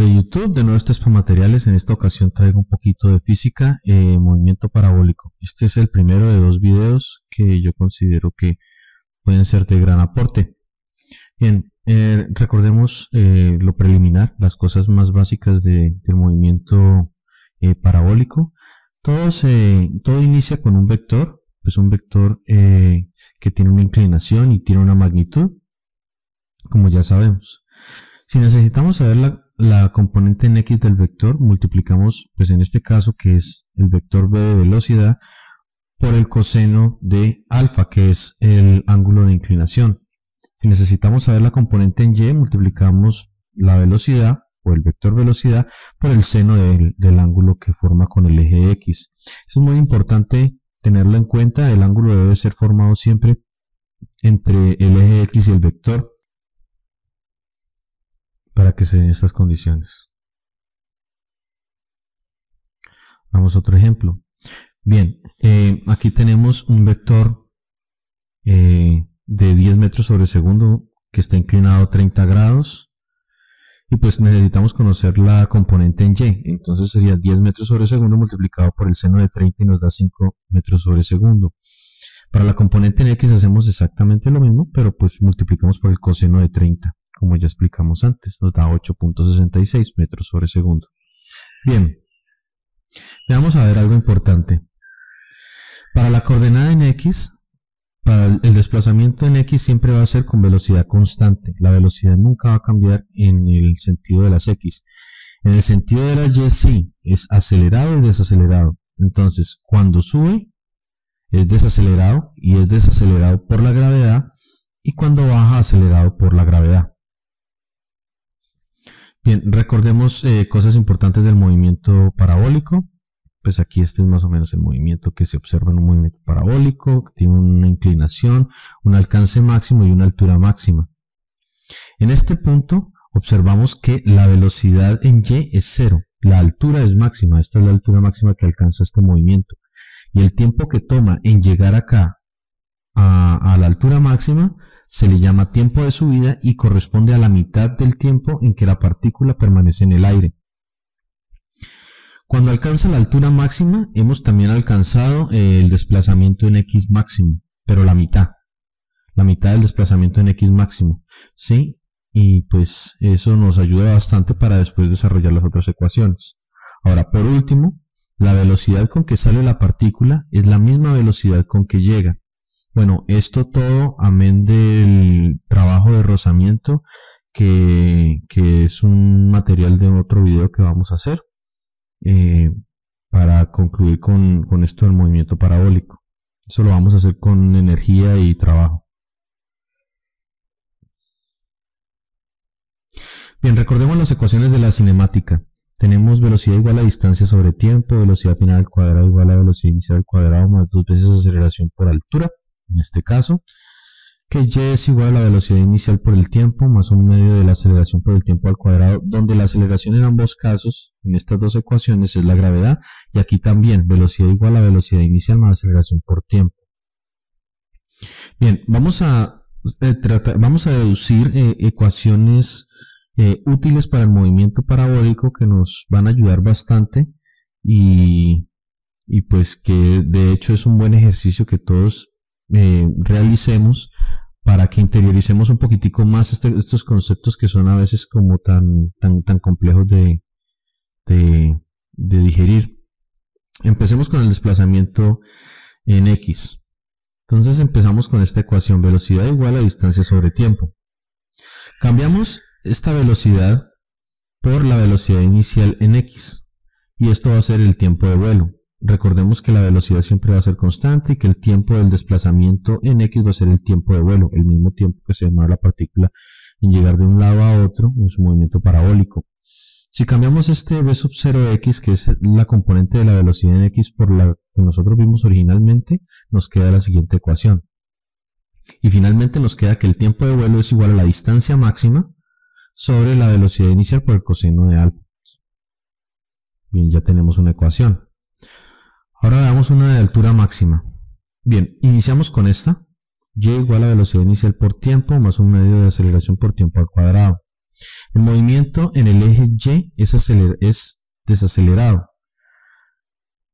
de YouTube, de nuevo este Materiales. En esta ocasión traigo un poquito de física, movimiento parabólico. Este es el primero de dos videos que yo considero que pueden ser de gran aporte. Bien, recordemos lo preliminar, las cosas más básicas del movimiento parabólico. Todo inicia con un vector, pues un vector que tiene una inclinación y tiene una magnitud, como ya sabemos. Si necesitamos saber la componente en x del vector, multiplicamos, pues en este caso, que es el vector b de velocidad, por el coseno de alfa, que es el ángulo de inclinación. Si necesitamos saber la componente en y, multiplicamos la velocidad, o el vector velocidad, por el seno del ángulo que forma con el eje x. Es muy importante tenerlo en cuenta. El ángulo debe ser formado siempre entre el eje x y el vector, para que se den estas condiciones. Vamos a otro ejemplo. Bien, aquí tenemos un vector de 10 metros sobre segundo que está inclinado 30 grados y pues necesitamos conocer la componente en y. Entonces sería 10 metros sobre segundo multiplicado por el seno de 30 y nos da 5 metros sobre segundo. Para la componente en x hacemos exactamente lo mismo, pero pues multiplicamos por el coseno de 30. Como ya explicamos antes, nos da 8.66 metros sobre segundo. Bien, vamos a ver algo importante. Para la coordenada en x, para el desplazamiento en x siempre va a ser con velocidad constante. La velocidad nunca va a cambiar en el sentido de las x. En el sentido de las y sí, es acelerado y desacelerado. Entonces, cuando sube, es desacelerado y es desacelerado por la gravedad, y cuando baja, acelerado por la gravedad. Bien, recordemos cosas importantes del movimiento parabólico. Pues aquí este es más o menos el movimiento que se observa en un movimiento parabólico, que tiene una inclinación, un alcance máximo y una altura máxima. En este punto observamos que la velocidad en y es 0, la altura es máxima, esta es la altura máxima que alcanza este movimiento. Y el tiempo que toma en llegar acá a la altura máxima se le llama tiempo de subida y corresponde a la mitad del tiempo en que la partícula permanece en el aire. Cuando alcanza la altura máxima hemos también alcanzado el desplazamiento en x máximo, pero la mitad del desplazamiento en x máximo, ¿sí? Y pues eso nos ayuda bastante para después desarrollar las otras ecuaciones. Ahora, por último, la velocidad con que sale la partícula es la misma velocidad con que llega. Bueno, esto todo amén del trabajo de rozamiento, que es un material de otro video que vamos a hacer para concluir con esto del movimiento parabólico. Eso lo vamos a hacer con energía y trabajo. Bien, recordemos las ecuaciones de la cinemática. Tenemos velocidad igual a distancia sobre tiempo, velocidad final al cuadrado igual a velocidad inicial al cuadrado más 2 veces aceleración por altura. En este caso, que y es igual a la velocidad inicial por el tiempo más un medio de la aceleración por el tiempo al cuadrado, donde la aceleración en ambos casos, en estas dos ecuaciones, es la gravedad, y aquí también velocidad igual a velocidad inicial más aceleración por tiempo. Bien, vamos a deducir ecuaciones útiles para el movimiento parabólico que nos van a ayudar bastante y pues que de hecho es un buen ejercicio que todos realicemos para que interioricemos un poquitico más estos conceptos que son a veces como tan complejos de digerir. Empecemos con el desplazamiento en x. Entonces empezamos con esta ecuación, velocidad igual a distancia sobre tiempo. Cambiamos esta velocidad por la velocidad inicial en x y esto va a ser el tiempo de vuelo. Recordemos que la velocidad siempre va a ser constante y que el tiempo del desplazamiento en x va a ser el tiempo de vuelo, el mismo tiempo que se demora la partícula en llegar de un lado a otro en su movimiento parabólico. Si cambiamos este v sub 0x, que es la componente de la velocidad en x por la que nosotros vimos originalmente, nos queda la siguiente ecuación. Y finalmente nos queda que el tiempo de vuelo es igual a la distancia máxima sobre la velocidad inicial por el coseno de alfa. Bien, ya tenemos una ecuación. Ahora veamos una de altura máxima. Bien, iniciamos con esta. Y igual a velocidad inicial por tiempo más un medio de aceleración por tiempo al cuadrado. El movimiento en el eje Y es desacelerado.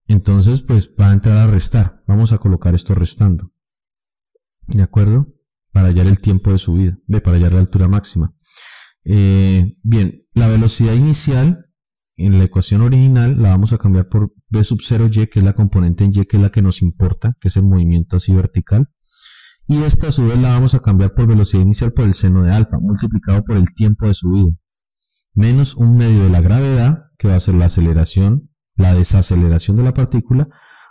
Entonces, pues va a entrar a restar. Vamos a colocar esto restando. ¿De acuerdo? Para hallar el tiempo de subida, para hallar la altura máxima. Bien, la velocidad inicial en la ecuación original la vamos a cambiar por v sub 0y, que es la componente en y, que es la que nos importa, que es el movimiento así vertical. Y esta a su vez la vamos a cambiar por velocidad inicial por el seno de alfa, multiplicado por el tiempo de subida, menos un medio de la gravedad, que va a ser la aceleración, la desaceleración de la partícula,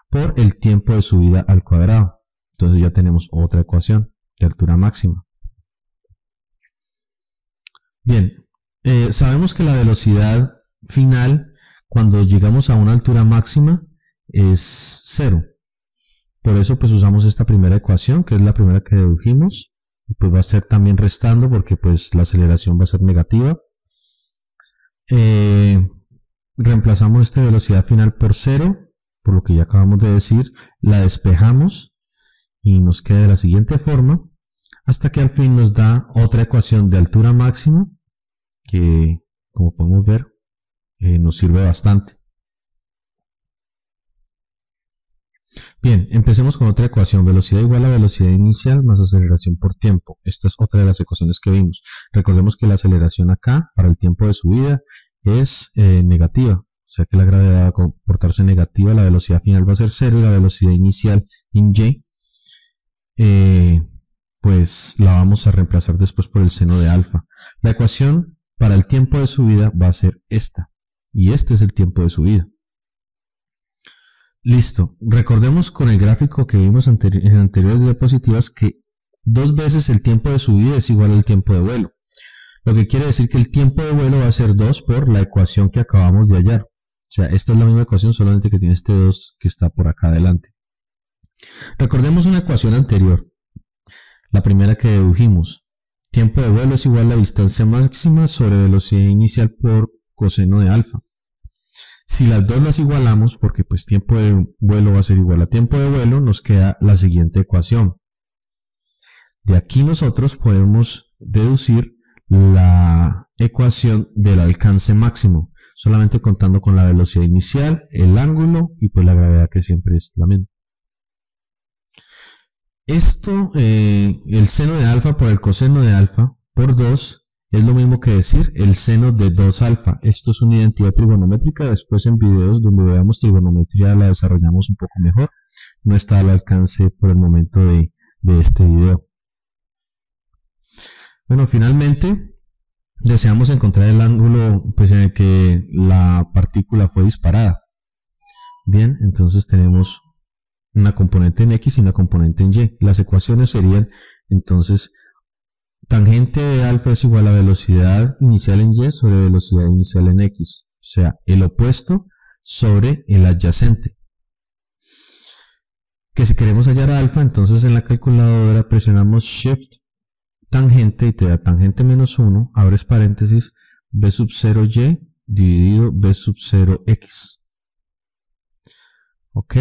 por el tiempo de subida al cuadrado. Entonces ya tenemos otra ecuación de altura máxima. Bien, sabemos que la velocidad final, cuando llegamos a una altura máxima, es 0. Por eso pues usamos esta primera ecuación, que es la primera que dedujimos, y pues va a ser también restando, porque pues la aceleración va a ser negativa. Reemplazamos esta velocidad final por 0, por lo que ya acabamos de decir, la despejamos y nos queda de la siguiente forma, hasta que al fin nos da otra ecuación de altura máxima, que como podemos ver nos sirve bastante. Bien, empecemos con otra ecuación, velocidad igual a velocidad inicial más aceleración por tiempo. Esta es otra de las ecuaciones que vimos. Recordemos que la aceleración acá, para el tiempo de subida, es negativa, o sea que la gravedad va a comportarse negativa, la velocidad final va a ser 0 y la velocidad inicial en y, pues la vamos a reemplazar después por el seno de alfa. La ecuación para el tiempo de subida va a ser esta, y este es el tiempo de subida. Listo, recordemos con el gráfico que vimos en anteriores diapositivas que 2 veces el tiempo de subida es igual al tiempo de vuelo. Lo que quiere decir que el tiempo de vuelo va a ser 2 por la ecuación que acabamos de hallar. O sea, esta es la misma ecuación, solamente que tiene este 2 que está por acá adelante. Recordemos una ecuación anterior, la primera que dedujimos. Tiempo de vuelo es igual a distancia máxima sobre velocidad inicial por coseno de alfa. Si las dos las igualamos, porque pues tiempo de vuelo va a ser igual a tiempo de vuelo, nos queda la siguiente ecuación. De aquí nosotros podemos deducir la ecuación del alcance máximo, solamente contando con la velocidad inicial, el ángulo y pues la gravedad, que siempre es la misma. Esto, el seno de alfa por el coseno de alfa por 2, es lo mismo que decir el seno de 2 alfa. Esto es una identidad trigonométrica. Después en videos donde veamos trigonometría la desarrollamos un poco mejor. No está al alcance por el momento de este video. Bueno, finalmente deseamos encontrar el ángulo pues, en el que la partícula fue disparada. Bien, entonces tenemos una componente en X y una componente en Y. Las ecuaciones serían entonces tangente de alfa es igual a velocidad inicial en Y sobre velocidad inicial en X. O sea, el opuesto sobre el adyacente. Que si queremos hallar alfa, entonces en la calculadora presionamos Shift tangente y te da tangente menos 1, abres paréntesis, v sub 0y dividido v sub 0x. Ok.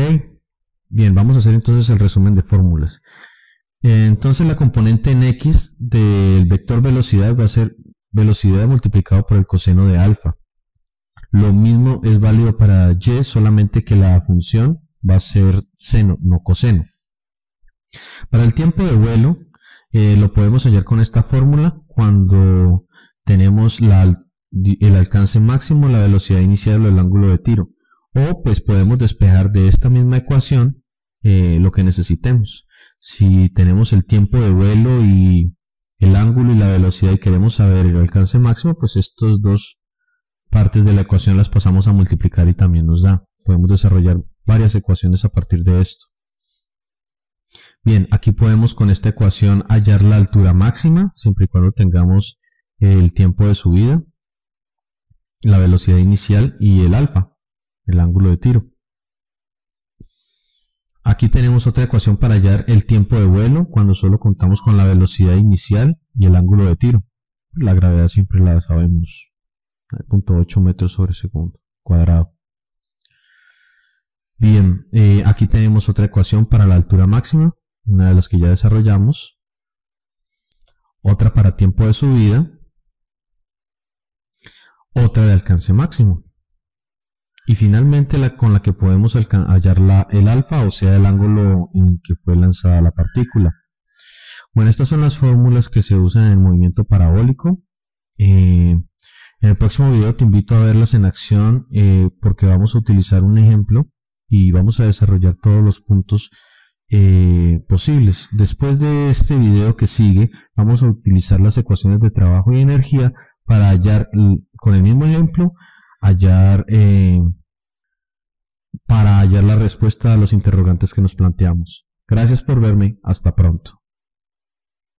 Bien, vamos a hacer entonces el resumen de fórmulas. Entonces la componente en X del vector velocidad va a ser velocidad multiplicado por el coseno de alfa. Lo mismo es válido para Y, solamente que la función va a ser seno, no coseno. Para el tiempo de vuelo lo podemos hallar con esta fórmula cuando tenemos el alcance máximo, la velocidad inicial o el ángulo de tiro. O pues podemos despejar de esta misma ecuación lo que necesitemos. Si tenemos el tiempo de vuelo y el ángulo y la velocidad y queremos saber el alcance máximo, pues estas dos partes de la ecuación las pasamos a multiplicar y también nos da. Podemos desarrollar varias ecuaciones a partir de esto. Bien, aquí podemos con esta ecuación hallar la altura máxima, siempre y cuando tengamos el tiempo de subida, la velocidad inicial y el alfa, el ángulo de tiro. Aquí tenemos otra ecuación para hallar el tiempo de vuelo cuando solo contamos con la velocidad inicial y el ángulo de tiro. La gravedad siempre la sabemos, 9.8 metros sobre segundo cuadrado. Bien, aquí tenemos otra ecuación para la altura máxima, una de las que ya desarrollamos. Otra para tiempo de subida. otra de alcance máximo, y finalmente con la que podemos hallar el alfa, o sea el ángulo en el que fue lanzada la partícula. Bueno, estas son las fórmulas que se usan en el movimiento parabólico. En el próximo video te invito a verlas en acción, porque vamos a utilizar un ejemplo y vamos a desarrollar todos los puntos posibles. Después de este video que sigue, vamos a utilizar las ecuaciones de trabajo y energía para hallar, con el mismo ejemplo, para hallar la respuesta a los interrogantes que nos planteamos. Gracias por verme, hasta pronto.